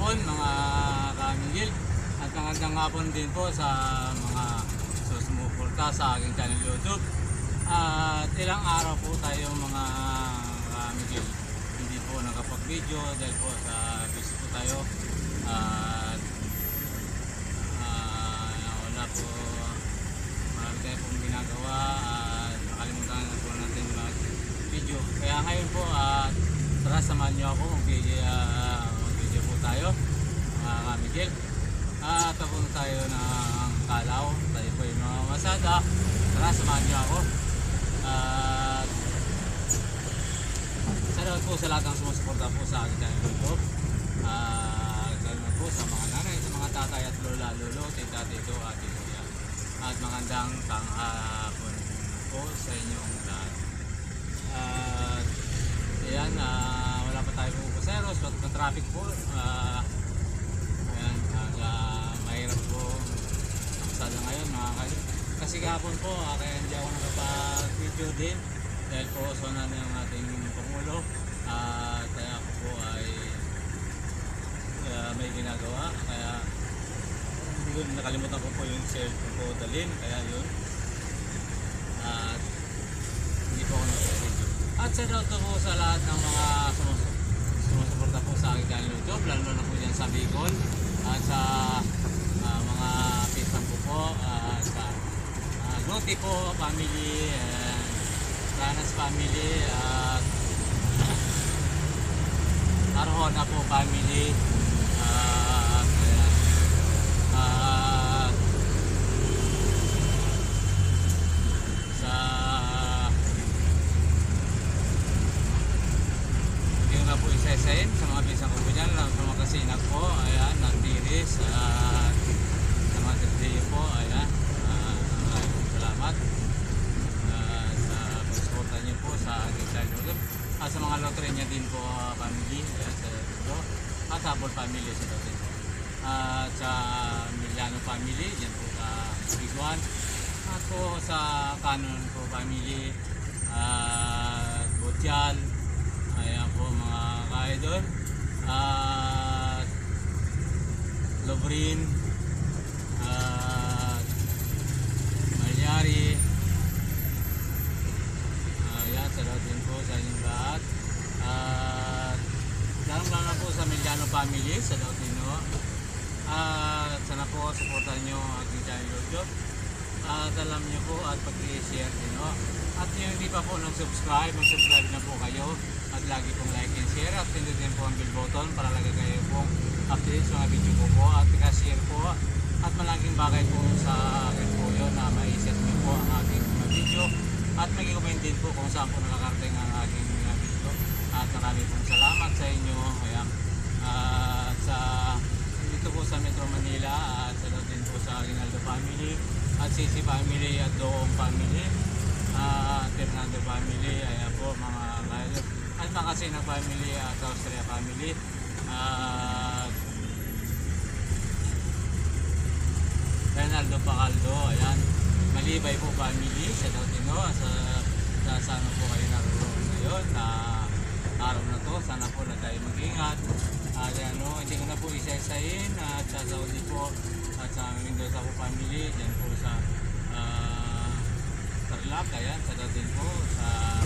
hapon mga kamigil, at magandang hapon din po sa mga sumuporta sa aking channel YouTube. At ilang araw po tayo mga kamigil hindi po nakapag-video dahil po sa busy po tayo. At wala po, marami tayo pong ginagawa at nakalimutan na po natin mag-video. Kaya ngayon po tara samahan nyo ako mag-video po tayo mga kamigil. Tapos tayo ng Kalaw, tayo po yung mga masada. Tara samahan nyo ako. Salamat po sa lahat ng sumusuporta po sa akin channel YouTube. Salamat po sa mga nanay, sa mga tatay at lola, lolo, tita, tito, at tito yan. At magandang tanghapon po sa inyong lahat. Ayan, wala pa tayo po paseros, at traffic po. Ayan, mahirap po sada ngayon mga kayo. Kasi kahapon po, kaya hindi ako nakapag-video din dahil po sona na yung ating Pangulo. Kaya ako po ay may ginagawa, kaya hindi ko nakalimutan ko po yung cellphone ko dalhin, kaya yun hindi po ako nakapag-video. At sa daw po sa lahat ng mga sumusuporta po sa aking channel YouTube, lalo na po dyan sa Bicol at sa mga pisang ko po, sa Loti po family, Ranas family, at Arjona po family, sa hindi na po isa-isahin sa mga pisang ko po dyan, sa mga kasinag po, ayan, nagtiris, sa mga tigdiyo po, ayan, salamat sa pag-suporta niyo po sa ating channel. At sa mga Lotrenya din po family, ayan, sa ito, at Habol family sa ito. At sa Miliano family, dyan po sa Biguan. At po sa Canon po family, at Botial, ayan po mga ka-idol. At Lobrin, at Malyari, ayan, salamat din po sa inyong lahat. At lalong-lalo po sa Miliano family, sa Dautino. At sana po supportan nyo ang aking channel YouTube. At alam nyo po at pag-i-share din. At yung hindi pa po nag-subscribe, mag-subscribe na po kayo. At lagi pong like and share. At pindutin po ang bell button para lagi kayo pong update sa mga video ko po. At i-share po. At malaking bagay po sa akin po yun na ma-set nyo po ang aking mga video. At mag-comment din po kung saan po nakakarating ang aking mga video. At marami pong salamat sa inyo. Ayan. Sa dito po sa Metro Manila, at sa din po sa Rinaldo family, at Sisi family, at Doong family, at Fernando family, ayan po mga kayo, at mga Sinag family, at Austria family, at Rinaldo Pacaldo, ayan, Malibay po family, sa Dautino, sa sana po kayo naroon ngayon na araw na to. Sana po na tayo mag-ingat. Hindi ko na po isa-isahin. At sa Saudi po, at sa Mendoza po family, dyan po sa Tarlac, ayan, sa Datin po, sa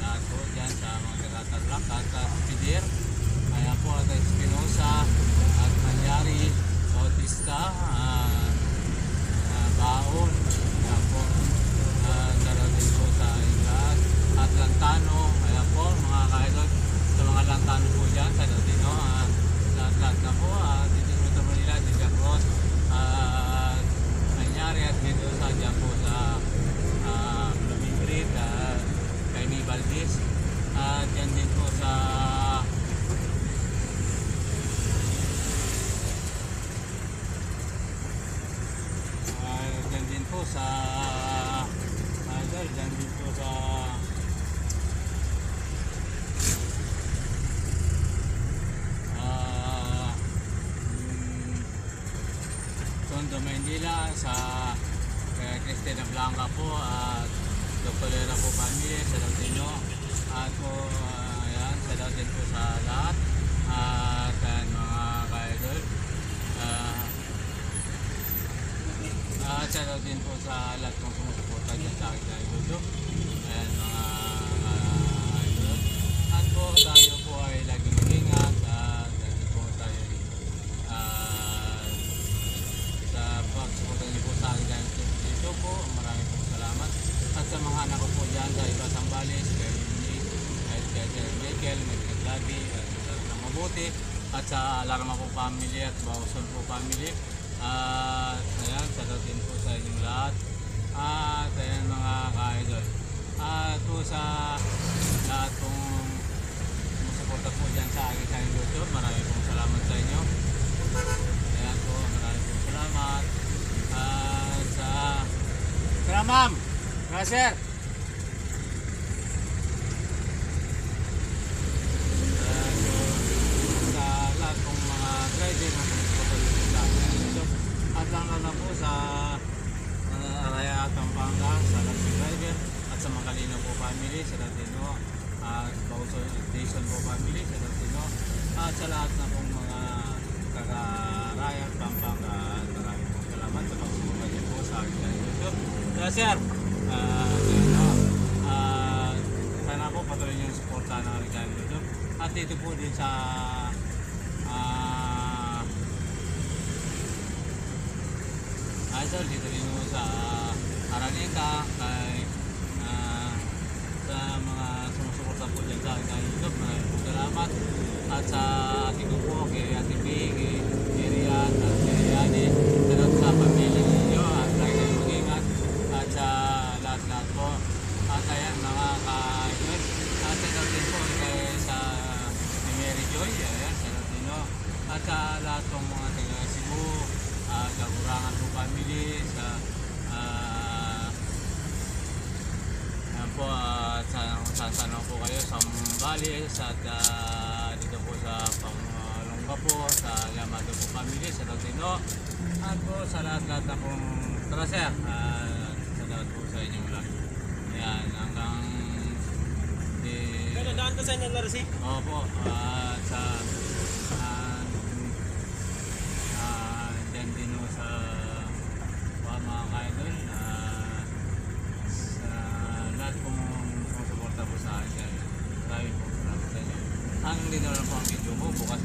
lahat po dyan sa mga taga-Tarlac, at Pidir, ayan po, at Espinosa, at Malyari, Bautista, Baon, ayan po, sa Datin po sa Inglaterra, at Lantano, ayan po mga kaidol, sa mga Lantano po dyan sa Datino, lahat na po, dito sa Metro Manila, dito Cross, Malyari, at Mendoza dyan po sa Lumingrid, Jaime Valdez, at dyan din po sa dyan din po sa dyan din po sa Tondo, Manila, sa Cristina Blanca po, at Dr. Lera po family, sa Dautino, at po ayan, sa Dautino po sa lahat, at mga sa lahat ng sumusuporta dyan sa akin dahil YouTube. Ayan mga idol. At po tayo po ay laging mag-ingat at lagi po tayo sa pagsuporta niyo po sa akin dahil YouTube po. Maraming po salamat. At sa mga anak ko po dyan sa iba Sambales, kay Eunice, kay Michael, Michael Labi, at sa mabuti. At sa Alarma po family at Bauson po family. At ayan, salutin po sa inyong lahat. At ayan mga ka-idol. At po sa lahat pong sumusuporta po dyan sa akin sa YouTube, maraming pong salamat sa inyo. Ayan po, maraming pong salamat. At sa tara ma'am, tara sir. Sa lahat pong mga driver na sumusuporta dyan sa akin sa YouTube. At lang na po sa Araya at Pampanga, sa lahat ng driver. At sa mga Kalino po family, sa Latino. At Bauson Station po family, sa Latino. At sa lahat na pong mga taga-Araya at Pampanga. At maraming pong salamat sa pagsuporta niyo po sa akin sa YouTube. Kaya sir, sana po patuloy niyo yung suporta ng aking channel YouTube. At dito po din sa idol, dito rin po sa Araneta, kay sa mga sumusuporta po dyan sa akin sa YouTube. Maraming po salamat. At sa ating ko po, kay Ate B, kay Rian, at kay Yani, sa pamilya ninyo, at lagi kayo mag-ingat. At sa lahat-lahat po. At ayan mga ka-idol. At sa din po kay sa Mary Joy, ayan, sa Latino. At sa lahat ng mga taga Cebu, Kagurangan po family, sa ayan po, saan po kayo sa Zambales, at dito po sa Pangalongga po, sa Yamato po family, sa Latino. At po sa lahat-lahat na pong tara sir, sa lahat po sa inyong lahat. Ayan, hanggang Daan ka sa inyo, Larsi? opo, sa dyan din po sa mga ka-idol, sa lahat pong sumusuporta po sa akin. Maraming po salamat sa inyo. Hanggang dito lang po ang video mo. Bukas